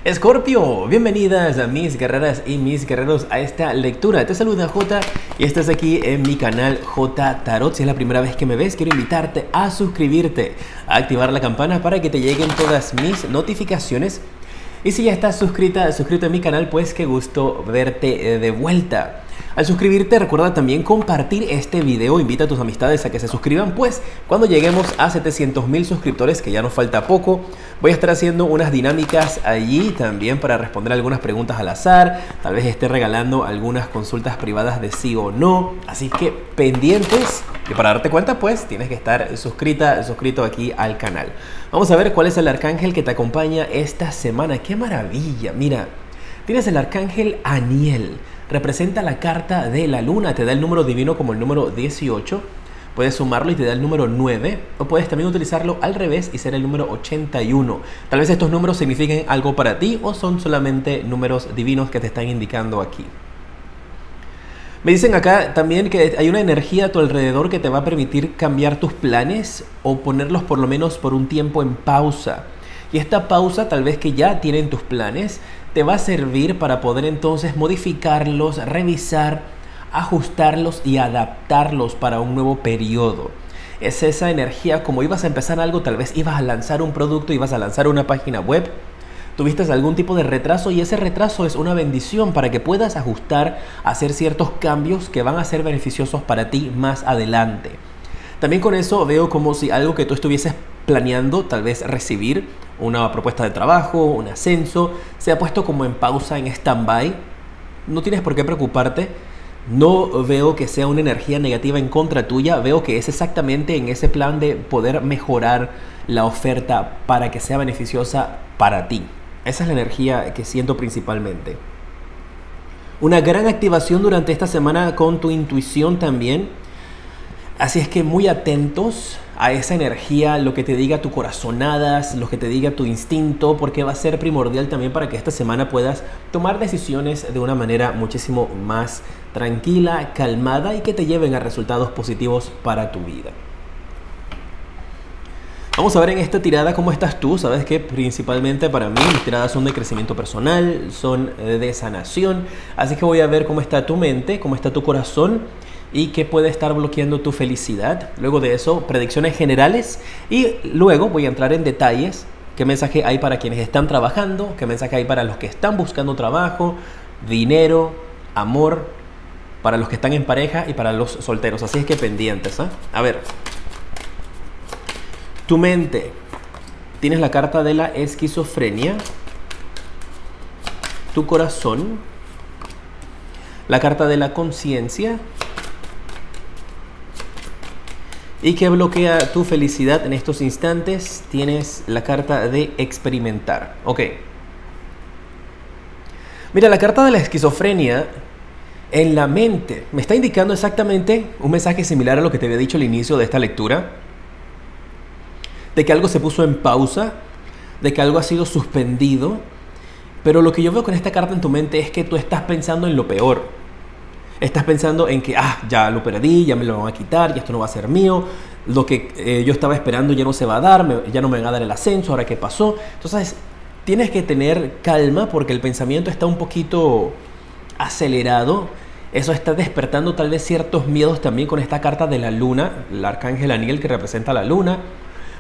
Escorpio, bienvenidas a mis guerreras y mis guerreros a esta lectura. Te saluda J y estás aquí en mi canal J Tarot. Si es la primera vez que me ves, quiero invitarte a suscribirte, a activar la campana para que te lleguen todas mis notificaciones. Y si ya estás suscrito a mi canal, pues qué gusto verte de vuelta. Al suscribirte, recuerda también compartir este video. Invita a tus amistades a que se suscriban, pues cuando lleguemos a 700.000 suscriptores, que ya nos falta poco, voy a estar haciendo unas dinámicas allí también para responder algunas preguntas al azar. Tal vez esté regalando algunas consultas privadas de sí o no. Así que pendientes, que para darte cuenta, pues tienes que estar suscrito aquí al canal. Vamos a ver cuál es el arcángel que te acompaña esta semana. ¡Qué maravilla! Mira, tienes el arcángel Aniel. Representa la carta de la luna, te da el número divino como el número 18, puedes sumarlo y te da el número 9, o puedes también utilizarlo al revés y ser el número 81. Tal vez estos números signifiquen algo para ti o son solamente números divinos que te están indicando aquí. Me dicen acá también que hay una energía a tu alrededor que te va a permitir cambiar tus planes o ponerlos por lo menos por un tiempo en pausa. Y esta pausa, tal vez que ya tienen tus planes, te va a servir para poder entonces modificarlos, revisar, ajustarlos y adaptarlos para un nuevo periodo. Es esa energía, como ibas a empezar algo, tal vez ibas a lanzar un producto, ibas a lanzar una página web, tuviste algún tipo de retraso y ese retraso es una bendición para que puedas ajustar, hacer ciertos cambios que van a ser beneficiosos para ti más adelante. También con eso veo como si algo que tú estuvieses planeando, tal vez recibir una propuesta de trabajo, un ascenso, se ha puesto como en pausa, en stand-by. No tienes por qué preocuparte. No veo que sea una energía negativa en contra tuya. Veo que es exactamente en ese plan de poder mejorar la oferta para que sea beneficiosa para ti. Esa es la energía que siento principalmente. Una gran activación durante esta semana con tu intuición también. Así es que muy atentos a esa energía, lo que te diga tu corazonadas, lo que te diga tu instinto, porque va a ser primordial también para que esta semana puedas tomar decisiones de una manera muchísimo más tranquila, calmada y que te lleven a resultados positivos para tu vida. Vamos a ver en esta tirada cómo estás tú. Sabes que principalmente para mí mis tiradas son de crecimiento personal, son de sanación, así que voy a ver cómo está tu mente, cómo está tu corazón y qué puede estar bloqueando tu felicidad. Luego de eso, predicciones generales y luego voy a entrar en detalles. ¿Qué mensaje hay para quienes están trabajando? ¿Qué mensaje hay para los que están buscando trabajo, dinero, amor, para los que están en pareja y para los solteros? Así es que pendientes, ¿eh? A ver, tu mente. Tienes la carta de la esquizofrenia. Tu corazón. La carta de la conciencia. ¿Y qué bloquea tu felicidad en estos instantes? Tienes la carta de experimentar. Ok. Mira, la carta de la esquizofrenia en la mente me está indicando exactamente un mensaje similar a lo que te había dicho al inicio de esta lectura. De que algo se puso en pausa, de que algo ha sido suspendido. Pero lo que yo veo con esta carta en tu mente es que tú estás pensando en lo peor. Estás pensando en que, ya lo perdí, ya me lo van a quitar, ya esto no va a ser mío, lo que yo estaba esperando ya no se va a dar, ya no me van a dar el ascenso, ahora qué pasó. Entonces, tienes que tener calma porque el pensamiento está un poquito acelerado. Eso está despertando tal vez ciertos miedos también con esta carta de la luna, el arcángel Aniel que representa la luna.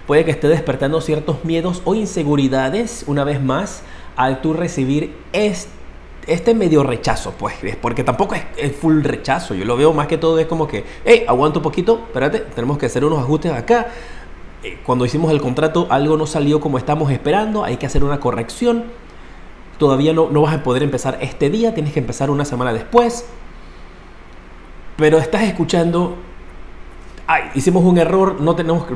Puede que esté despertando ciertos miedos o inseguridades una vez más al tú recibir este medio rechazo, pues, porque tampoco es full rechazo. Yo lo veo más que todo es como que, aguanta un poquito, espérate, tenemos que hacer unos ajustes acá. Cuando hicimos el contrato algo no salió como estamos esperando, hay que hacer una corrección. Todavía no vas a poder empezar este día, tienes que empezar una semana después. Pero estás escuchando, hicimos un error,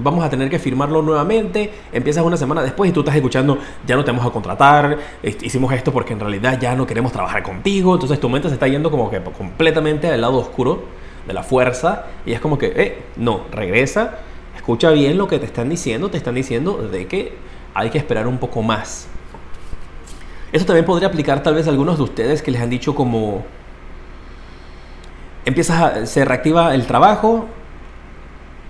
vamos a tener que firmarlo nuevamente. Empiezas una semana después y tú estás escuchando, ya no te vamos a contratar, hicimos esto porque en realidad ya no queremos trabajar contigo. Entonces tu mente se está yendo como que completamente al lado oscuro de la fuerza y es como que, no, regresa, escucha bien lo que te están diciendo de que hay que esperar un poco más. Eso también podría aplicar tal vez a algunos de ustedes que les han dicho como, se reactiva el trabajo,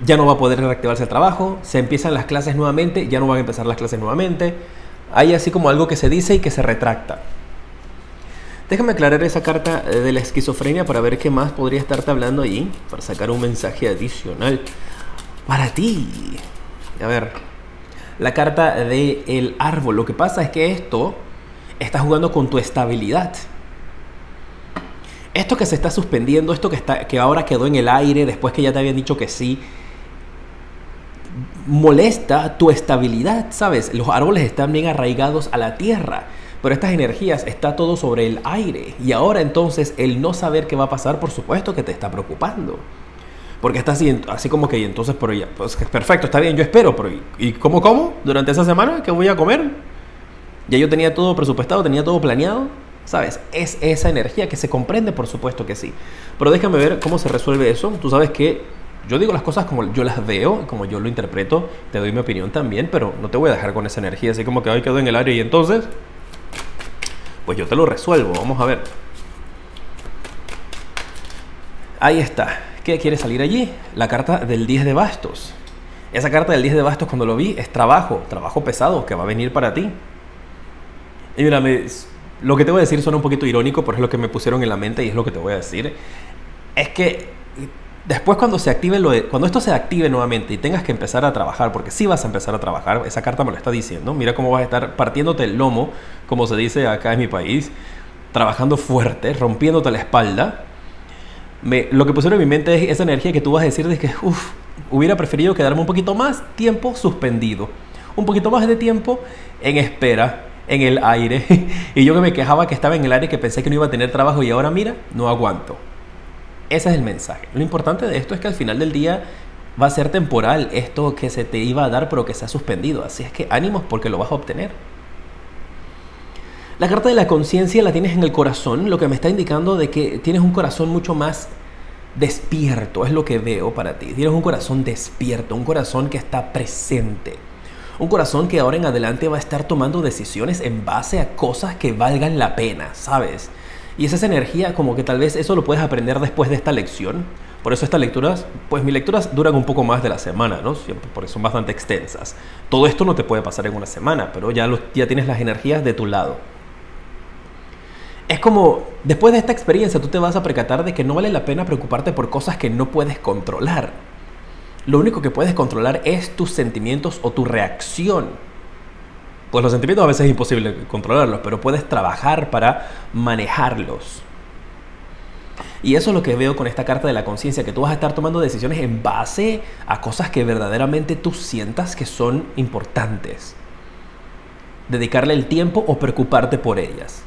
ya no va a poder reactivarse el trabajo, se empiezan las clases nuevamente, ya no van a empezar las clases nuevamente, hay así como algo que se dice y que se retracta. Déjame aclarar esa carta de la esquizofrenia para ver qué más podría estarte hablando allí, para sacar un mensaje adicional para ti. A ver, la carta del árbol. Lo que pasa es que esto está jugando con tu estabilidad. Esto que se está suspendiendo, esto que ahora quedó en el aire después que ya te habían dicho que sí, molesta tu estabilidad, ¿sabes? Los árboles están bien arraigados a la tierra, pero estas energías está todo sobre el aire. Y ahora entonces el no saber qué va a pasar, por supuesto que te está preocupando. Porque estás así como que, y entonces, pero ya, pues perfecto, está bien, yo espero, pero ¿y cómo? ¿Durante esa semana qué voy a comer? Ya yo tenía todo presupuestado, tenía todo planeado, ¿sabes? Es esa energía que se comprende, por supuesto que sí. Pero déjame ver cómo se resuelve eso. Tú sabes que yo digo las cosas como yo las veo, como yo lo interpreto, te doy mi opinión también, pero no te voy a dejar con esa energía, así como que hoy quedó en el aire y entonces, pues yo te lo resuelvo. Vamos a ver. Ahí está. ¿Qué quiere salir allí? La carta del 10 de bastos. Esa carta del 10 de bastos, cuando lo vi, es trabajo pesado que va a venir para ti. Y mira, lo que te voy a decir suena un poquito irónico, pero es lo que me pusieron en la mente y es lo que te voy a decir. Es que después cuando esto se active nuevamente y tengas que empezar a trabajar, porque sí vas a empezar a trabajar, esa carta me lo está diciendo, mira cómo vas a estar partiéndote el lomo, como se dice acá en mi país, trabajando fuerte, rompiéndote la espalda. Lo que pusieron en mi mente es esa energía que tú vas a decir de que hubiera preferido quedarme un poquito más tiempo suspendido, un poquito más de tiempo en espera, en el aire. Y yo que me quejaba que estaba en el aire, que pensé que no iba a tener trabajo y ahora mira, no aguanto. Ese es el mensaje. Lo importante de esto es que al final del día va a ser temporal esto que se te iba a dar pero que se ha suspendido. Así es que ánimos porque lo vas a obtener. La carta de la conciencia la tienes en el corazón, lo que me está indicando de que tienes un corazón mucho más despierto, es lo que veo para ti. Tienes un corazón despierto, un corazón que está presente. Un corazón que ahora en adelante va a estar tomando decisiones en base a cosas que valgan la pena, ¿sabes? Y es esa energía como que tal vez eso lo puedes aprender después de esta lección. Por eso estas lecturas, pues mis lecturas duran un poco más de la semana, ¿no? Siempre, porque son bastante extensas. Todo esto no te puede pasar en una semana, pero ya tienes las energías de tu lado. Es como, después de esta experiencia, tú te vas a percatar de que no vale la pena preocuparte por cosas que no puedes controlar. Lo único que puedes controlar es tus sentimientos o tu reacción. Pues los sentimientos a veces es imposible controlarlos, pero puedes trabajar para manejarlos. Y eso es lo que veo con esta carta de la conciencia, que tú vas a estar tomando decisiones en base a cosas que verdaderamente tú sientas que son importantes. Dedicarle el tiempo o preocuparte por ellas.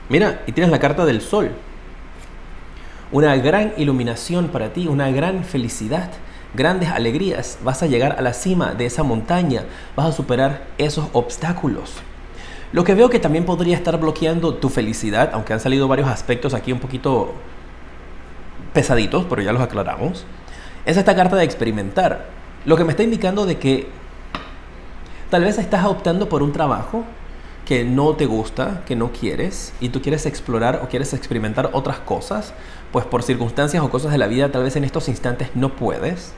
Mira, y tienes la carta del sol. Una gran iluminación para ti, una gran felicidad, grandes alegrías. Vas a llegar a la cima de esa montaña, vas a superar esos obstáculos. Lo que veo que también podría estar bloqueando tu felicidad, aunque han salido varios aspectos aquí un poquito pesaditos, pero ya los aclaramos, es esta carta de experimentar. Lo que me está indicando de que tal vez estás optando por un trabajo que no te gusta, que no quieres, y tú quieres explorar o quieres experimentar otras cosas, pues por circunstancias o cosas de la vida tal vez en estos instantes no puedes.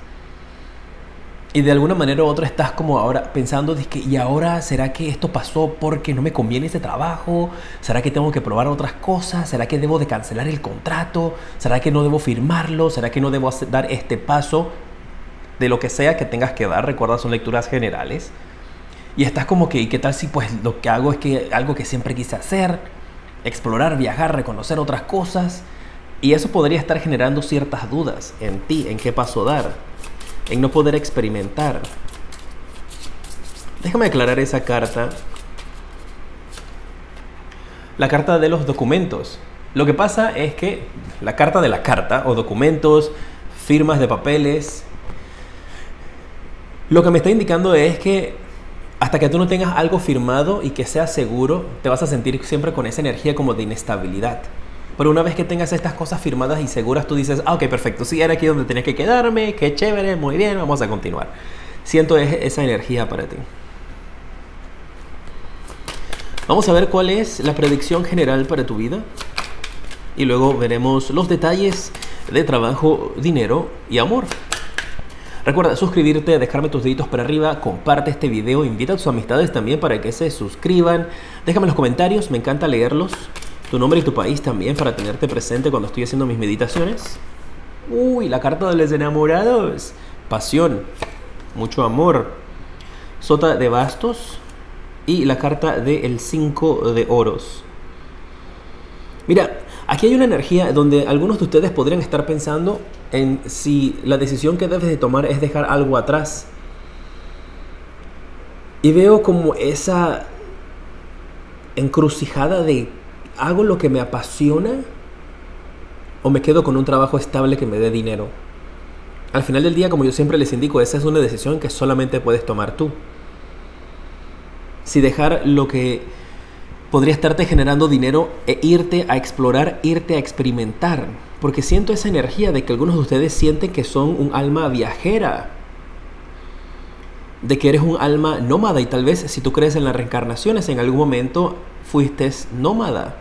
Y de alguna manera u otra estás como ahora pensando, ¿y ahora será que esto pasó porque no me conviene ese trabajo? ¿Será que tengo que probar otras cosas? ¿Será que debo de cancelar el contrato? ¿Será que no debo firmarlo? ¿Será que no debo dar este paso? De lo que sea que tengas que dar, recuerda, son lecturas generales. Y estás como que, ¿y qué tal si pues lo que hago es que algo que siempre quise hacer? Explorar, viajar, reconocer otras cosas. Y eso podría estar generando ciertas dudas en ti, en qué paso dar, en no poder experimentar. Déjame aclarar esa carta. La carta de los documentos. Lo que pasa es que la carta de la carta, o documentos, firmas de papeles, lo que me está indicando es que hasta que tú no tengas algo firmado y que sea seguro, te vas a sentir siempre con esa energía como de inestabilidad. Pero una vez que tengas estas cosas firmadas y seguras, tú dices, ok, perfecto, sí, era aquí donde tenía que quedarme, qué chévere, muy bien, vamos a continuar. Siento esa energía para ti. Vamos a ver cuál es la predicción general para tu vida. Y luego veremos los detalles de trabajo, dinero y amor. Recuerda suscribirte, dejarme tus deditos para arriba, comparte este video, invita a tus amistades también para que se suscriban. Déjame en los comentarios, me encanta leerlos. Tu nombre y tu país también para tenerte presente cuando estoy haciendo mis meditaciones. Uy, la carta de los enamorados. Pasión, mucho amor. Sota de bastos y la carta del 5 de oros. Mira, aquí hay una energía donde algunos de ustedes podrían estar pensando en si la decisión que debes de tomar es dejar algo atrás. Y veo como esa encrucijada de ¿hago lo que me apasiona o me quedo con un trabajo estable que me dé dinero? Al final del día, como yo siempre les indico, esa es una decisión que solamente puedes tomar tú. Si dejar lo que podría estarte generando dinero e irte a explorar, irte a experimentar. Porque siento esa energía de que algunos de ustedes sienten que son un alma viajera. De que eres un alma nómada y tal vez si tú crees en las reencarnaciones en algún momento fuiste nómada.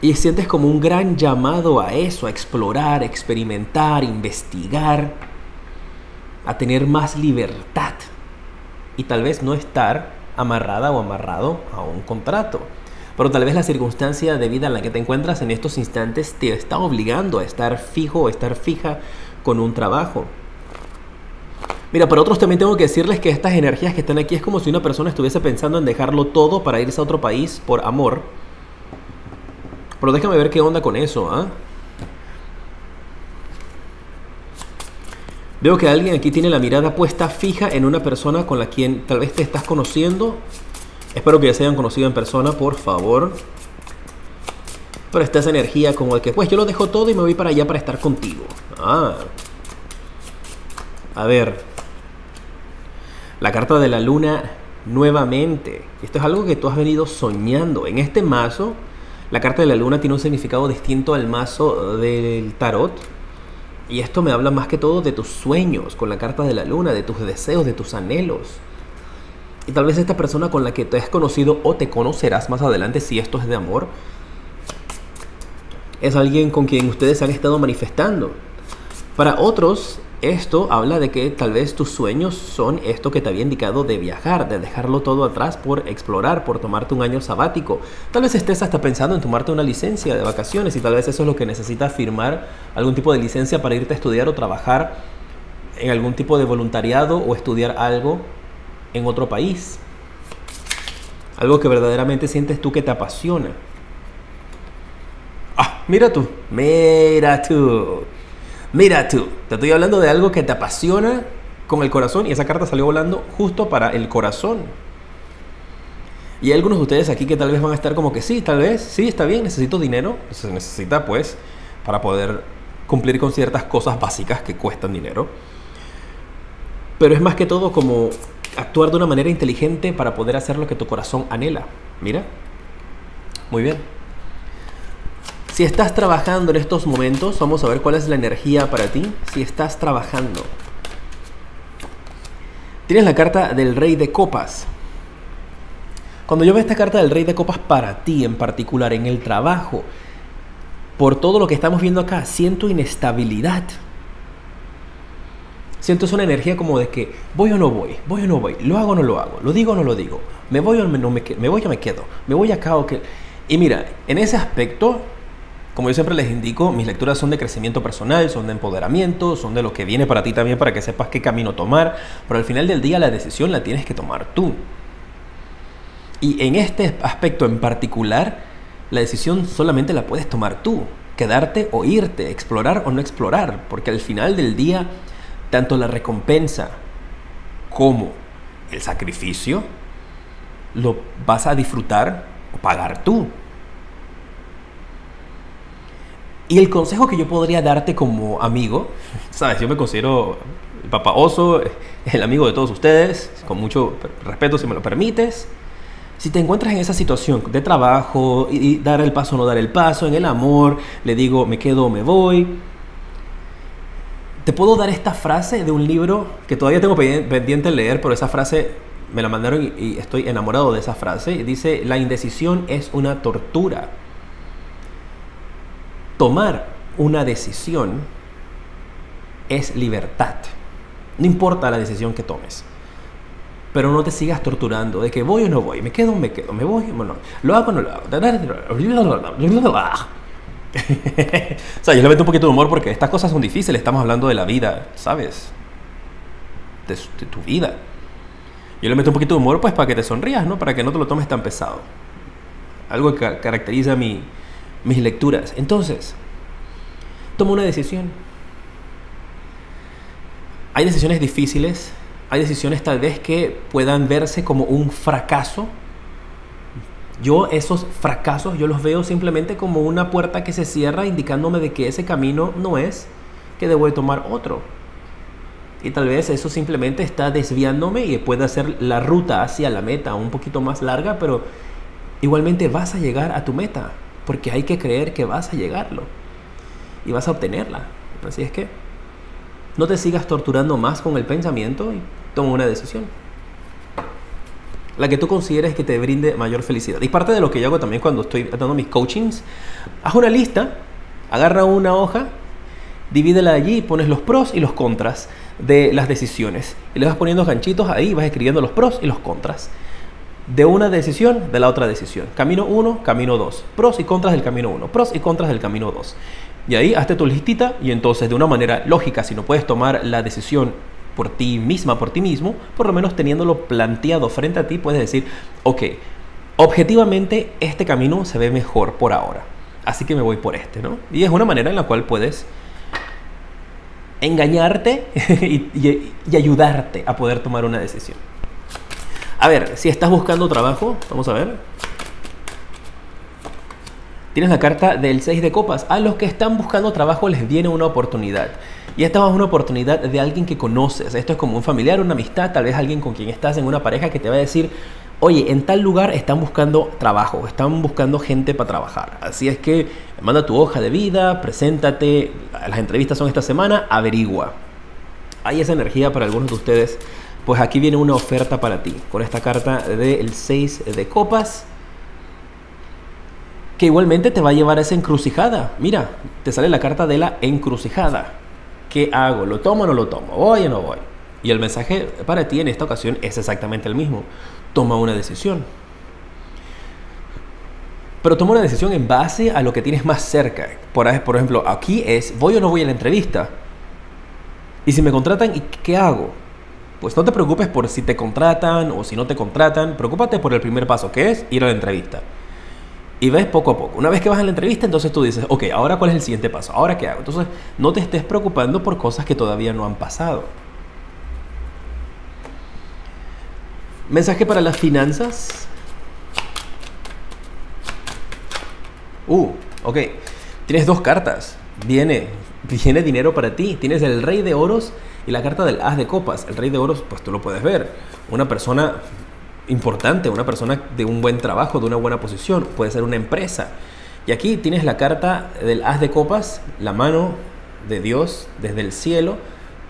Y sientes como un gran llamado a eso, a explorar, experimentar, investigar, a tener más libertad. Y tal vez no estar amarrada o amarrado a un contrato. Pero tal vez la circunstancia de vida en la que te encuentras en estos instantes te está obligando a estar fijo o estar fija con un trabajo. Mira, para otros también tengo que decirles que estas energías que están aquí es como si una persona estuviese pensando en dejarlo todo para irse a otro país por amor. Pero déjame ver qué onda con eso, ¿ah? Veo que alguien aquí tiene la mirada puesta fija en una persona con la quien tal vez te estás conociendo. Espero que ya se hayan conocido en persona, por favor. Pero está esa energía como de que, pues yo lo dejo todo y me voy para allá para estar contigo. Ah. A ver. La carta de la luna nuevamente. Esto es algo que tú has venido soñando. En este mazo, la carta de la luna tiene un significado distinto al mazo del tarot. Y esto me habla más que todo de tus sueños con la carta de la luna, de tus deseos, de tus anhelos. Y tal vez esta persona con la que te has conocido o te conocerás más adelante, si esto es de amor, es alguien con quien ustedes han estado manifestando. Para otros, esto habla de que tal vez tus sueños son esto que te había indicado de viajar, de dejarlo todo atrás por explorar, por tomarte un año sabático. Tal vez estés hasta pensando en tomarte una licencia de vacaciones y tal vez eso es lo que necesitas firmar, algún tipo de licencia para irte a estudiar o trabajar en algún tipo de voluntariado o estudiar algo en otro país. Algo que verdaderamente sientes tú que te apasiona. Ah, mira tú, mira tú. Mira tú, te estoy hablando de algo que te apasiona con el corazón y esa carta salió volando justo para el corazón. Y hay algunos de ustedes aquí que tal vez van a estar como que sí, tal vez, sí, está bien, necesito dinero. Se necesita pues para poder cumplir con ciertas cosas básicas que cuestan dinero. Pero es más que todo como actuar de una manera inteligente para poder hacer lo que tu corazón anhela. Mira, muy bien. Si estás trabajando en estos momentos, vamos a ver cuál es la energía para ti. Si estás trabajando, tienes la carta del Rey de Copas. Cuando yo veo esta carta del Rey de Copas para ti en particular, en el trabajo, por todo lo que estamos viendo acá, siento inestabilidad. Siento es una energía como de que voy o no voy, voy o no voy, lo hago o no lo hago, lo digo o no lo digo, me voy o no me quedo, me voy o me quedo, me voy acá o que... Y mira, en ese aspecto, como yo siempre les indico, mis lecturas son de crecimiento personal, son de empoderamiento, son de lo que viene para ti también para que sepas qué camino tomar, pero al final del día la decisión la tienes que tomar tú. Y en este aspecto en particular, la decisión solamente la puedes tomar tú, quedarte o irte, explorar o no explorar, porque al final del día, tanto la recompensa como el sacrificio lo vas a disfrutar o pagar tú. Y el consejo que yo podría darte como amigo, sabes, yo me considero el Papá Oso, el amigo de todos ustedes, con mucho respeto si me lo permites. Si te encuentras en esa situación de trabajo y dar el paso o no dar el paso, en el amor, le digo me quedo o me voy, te puedo dar esta frase de un libro que todavía tengo pendiente de leer, pero esa frase me la mandaron y estoy enamorado de esa frase. Y dice, la indecisión es una tortura. Tomar una decisión es libertad. No importa la decisión que tomes. Pero no te sigas torturando de que voy o no voy, me quedo, me voy o no, lo hago o no lo hago. O sea, yo le meto un poquito de humor porque estas cosas son difíciles. Estamos hablando de la vida, ¿sabes? De tu vida. Yo le meto un poquito de humor pues para que te sonrías, ¿no? Para que no te lo tomes tan pesado. Algo que caracteriza mis lecturas. Entonces, toma una decisión. Hay decisiones difíciles. Hay decisiones tal vez que puedan verse como un fracaso. Yo esos fracasos, yo los veo simplemente como una puerta que se cierra indicándome de que ese camino no es, que debo de tomar otro. Y tal vez eso simplemente está desviándome y puede hacer la ruta hacia la meta un poquito más larga, pero igualmente vas a llegar a tu meta, porque hay que creer que vas a llegarlo y vas a obtenerla. Así es que no te sigas torturando más con el pensamiento y toma una decisión. La que tú consideres que te brinde mayor felicidad. Y parte de lo que yo hago también cuando estoy dando mis coachings, haz una lista, agarra una hoja, divídela allí y pones los pros y los contras de las decisiones. Y le vas poniendo ganchitos ahí y vas escribiendo los pros y los contras. De una decisión, de la otra decisión. Camino 1, camino 2. Pros y contras del camino 1. Pros y contras del camino 2. Y ahí hazte tu listita y entonces de una manera lógica, si no puedes tomar la decisión por ti misma, por ti mismo, por lo menos teniéndolo planteado frente a ti, puedes decir, ok, objetivamente este camino se ve mejor por ahora, así que me voy por este, ¿no? Y es una manera en la cual puedes engañarte y ayudarte a poder tomar una decisión. A ver, si estás buscando trabajo, vamos a ver. Tienes la carta del 6 de copas. A los que están buscando trabajo les viene una oportunidad. Y esta es una oportunidad de alguien que conoces. Esto es como un familiar, una amistad, tal vez alguien con quien estás en una pareja que te va a decir, oye, en tal lugar están buscando trabajo, están buscando gente para trabajar. Así es que manda tu hoja de vida, preséntate, las entrevistas son esta semana, averigua. Hay esa energía para algunos de ustedes. Pues aquí viene una oferta para ti, con esta carta del 6 de copas, que igualmente te va a llevar a esa encrucijada. Mira, te sale la carta de la encrucijada. ¿Qué hago? ¿Lo tomo o no lo tomo? ¿Voy o no voy? Y el mensaje para ti en esta ocasión es exactamente el mismo. Toma una decisión. Pero toma una decisión en base a lo que tienes más cerca. Por ejemplo, aquí es, ¿voy o no voy a la entrevista? Y si me contratan, ¿y qué hago? Pues no te preocupes por si te contratan o si no te contratan. Preocúpate por el primer paso, que es ir a la entrevista. Y ves poco a poco. Una vez que vas a la entrevista, entonces tú dices, ok, ¿ahora cuál es el siguiente paso? ¿Ahora qué hago? Entonces, no te estés preocupando por cosas que todavía no han pasado. Mensaje para las finanzas. Ok. Tienes dos cartas. Viene dinero para ti. Tienes el Rey de Oros y la carta del As de Copas. El Rey de Oros, pues tú lo puedes ver. Una persona importante, una persona de un buen trabajo, de una buena posición, puede ser una empresa. Y aquí tienes la carta del As de Copas, la mano de Dios desde el cielo,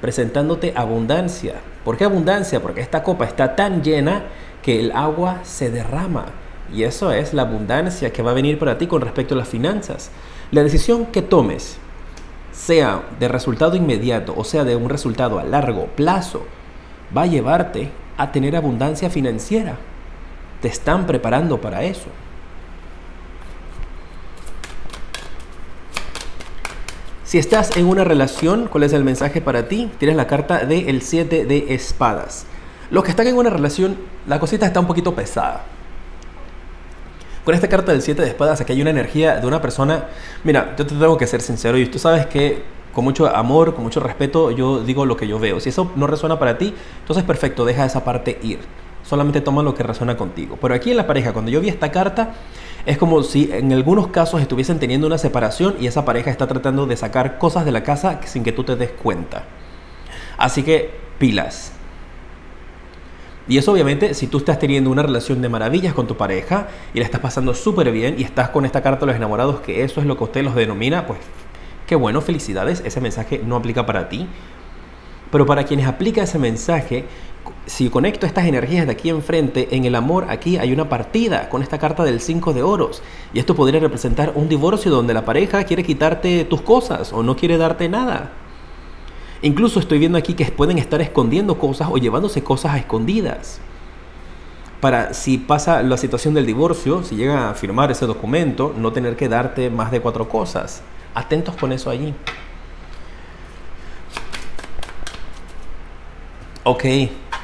presentándote abundancia. ¿Por qué abundancia? Porque esta copa está tan llena que el agua se derrama. Y eso es la abundancia que va a venir para ti con respecto a las finanzas. La decisión que tomes, sea de resultado inmediato o sea de un resultado a largo plazo, va a llevarte a tener abundancia financiera. Te están preparando para eso. Si estás en una relación, ¿cuál es el mensaje para ti? Tienes la carta del 7 de espadas. Los que están en una relación, la cosita está un poquito pesada. Con esta carta del 7 de espadas, aquí hay una energía de una persona. Mira, yo te tengo que ser sincero y tú sabes que con mucho amor, con mucho respeto, yo digo lo que yo veo. Si eso no resuena para ti, entonces perfecto, deja esa parte ir. Solamente toma lo que resuena contigo. Pero aquí en la pareja, cuando yo vi esta carta, es como si en algunos casos estuviesen teniendo una separación y esa pareja está tratando de sacar cosas de la casa sin que tú te des cuenta. Así que pilas. Y eso obviamente si tú estás teniendo una relación de maravillas con tu pareja y la estás pasando súper bien y estás con esta carta de los enamorados, que eso es lo que usted los denomina, pues qué bueno, felicidades, ese mensaje no aplica para ti. Pero para quienes aplica ese mensaje, si conecto estas energías de aquí enfrente, en el amor aquí hay una partida con esta carta del 5 de oros. Y esto podría representar un divorcio donde la pareja quiere quitarte tus cosas o no quiere darte nada. Incluso estoy viendo aquí que pueden estar escondiendo cosas o llevándose cosas a escondidas. Para si pasa la situación del divorcio, si llega a firmar ese documento, no tener que darte más de 4 cosas. Atentos con eso allí. Ok,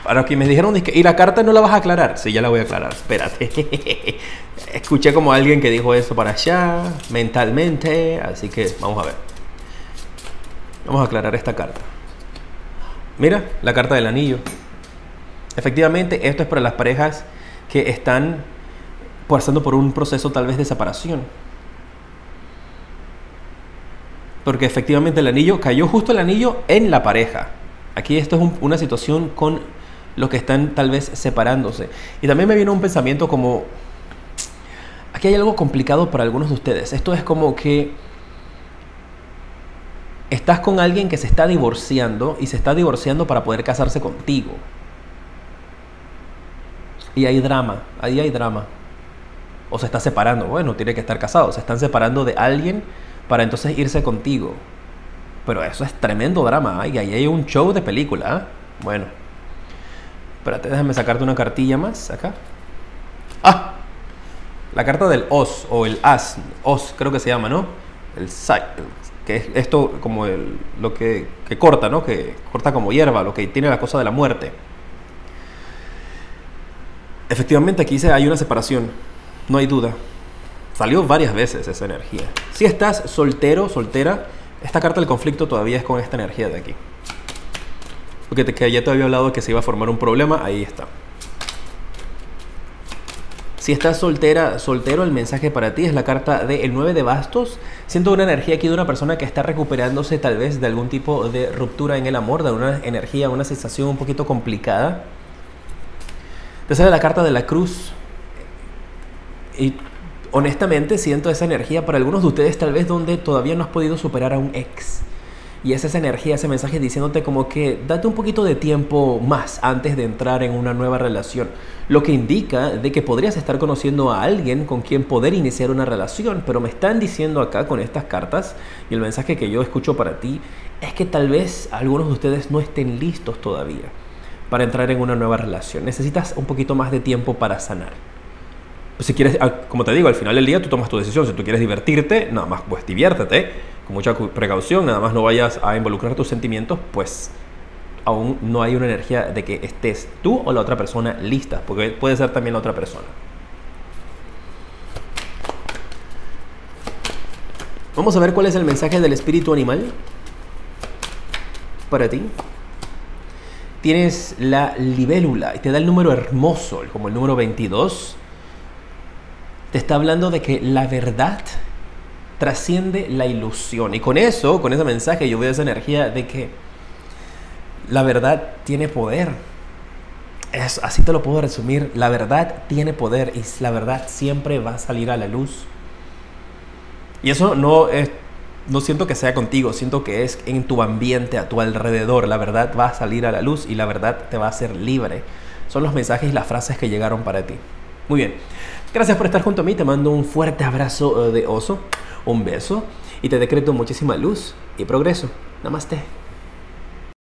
para que me dijeron que, ¿y la carta no la vas a aclarar? Sí, ya la voy a aclarar, espérate. Escuché como alguien que dijo eso para allá, mentalmente, así que vamos a ver. Vamos a aclarar esta carta. Mira, la carta del anillo. Efectivamente, esto es para las parejas que están pasando por un proceso tal vez de separación. Porque efectivamente el anillo, cayó justo el anillo en la pareja. Aquí esto es una situación con los que están tal vez separándose. Y también me vino un pensamiento como, aquí hay algo complicado para algunos de ustedes. Esto es como que estás con alguien que se está divorciando y se está divorciando para poder casarse contigo. Y hay drama, ahí hay drama. O se está separando, bueno, tiene que estar casado. Se están separando de alguien para entonces irse contigo. Pero eso es tremendo drama, ¿eh? Y ahí hay un show de película, ¿eh? Bueno, espérate, déjame sacarte una cartilla más acá. ¡Ah! La carta del Os, o el As. Os, creo que se llama, ¿no? El Sai, que es esto como lo que corta, ¿no? Que corta como hierba, lo que tiene la cosa de la muerte. Efectivamente, aquí hay una separación, no hay duda. Salió varias veces esa energía. Si estás soltero, soltera, esta carta del conflicto todavía es con esta energía de aquí. Porque que ya te había hablado de que se iba a formar un problema, ahí está. Si estás soltera, soltero, el mensaje para ti es la carta del 9 de bastos. Siento una energía aquí de una persona que está recuperándose tal vez de algún tipo de ruptura en el amor, de una energía, una sensación un poquito complicada. Te sale la carta de la cruz. Y honestamente siento esa energía para algunos de ustedes tal vez donde todavía no has podido superar a un ex. Y es esa energía, ese mensaje diciéndote como que date un poquito de tiempo más antes de entrar en una nueva relación. Lo que indica de que podrías estar conociendo a alguien con quien poder iniciar una relación. Pero me están diciendo acá con estas cartas, y el mensaje que yo escucho para ti es que tal vez algunos de ustedes no estén listos todavía para entrar en una nueva relación. Necesitas un poquito más de tiempo para sanar. Pues si quieres, como te digo, al final del día tú tomas tu decisión. Si tú quieres divertirte, nada más pues diviértete con mucha precaución, nada más no vayas a involucrar tus sentimientos, pues aún no hay una energía de que estés tú o la otra persona listas, porque puede ser también la otra persona. Vamos a ver cuál es el mensaje del espíritu animal para ti. Tienes la libélula y te da el número hermoso, como el número 22. Te está hablando de que la verdad trasciende la ilusión. Y con eso, con ese mensaje, yo veo esa energía de que la verdad tiene poder. Así te lo puedo resumir. La verdad tiene poder y la verdad siempre va a salir a la luz. Y eso no siento que sea contigo, siento que es en tu ambiente, a tu alrededor. La verdad va a salir a la luz y la verdad te va a hacer libre. Son los mensajes y las frases que llegaron para ti. Muy bien. Gracias por estar junto a mí. Te mando un fuerte abrazo de oso, un beso y te decreto muchísima luz y progreso. Namaste.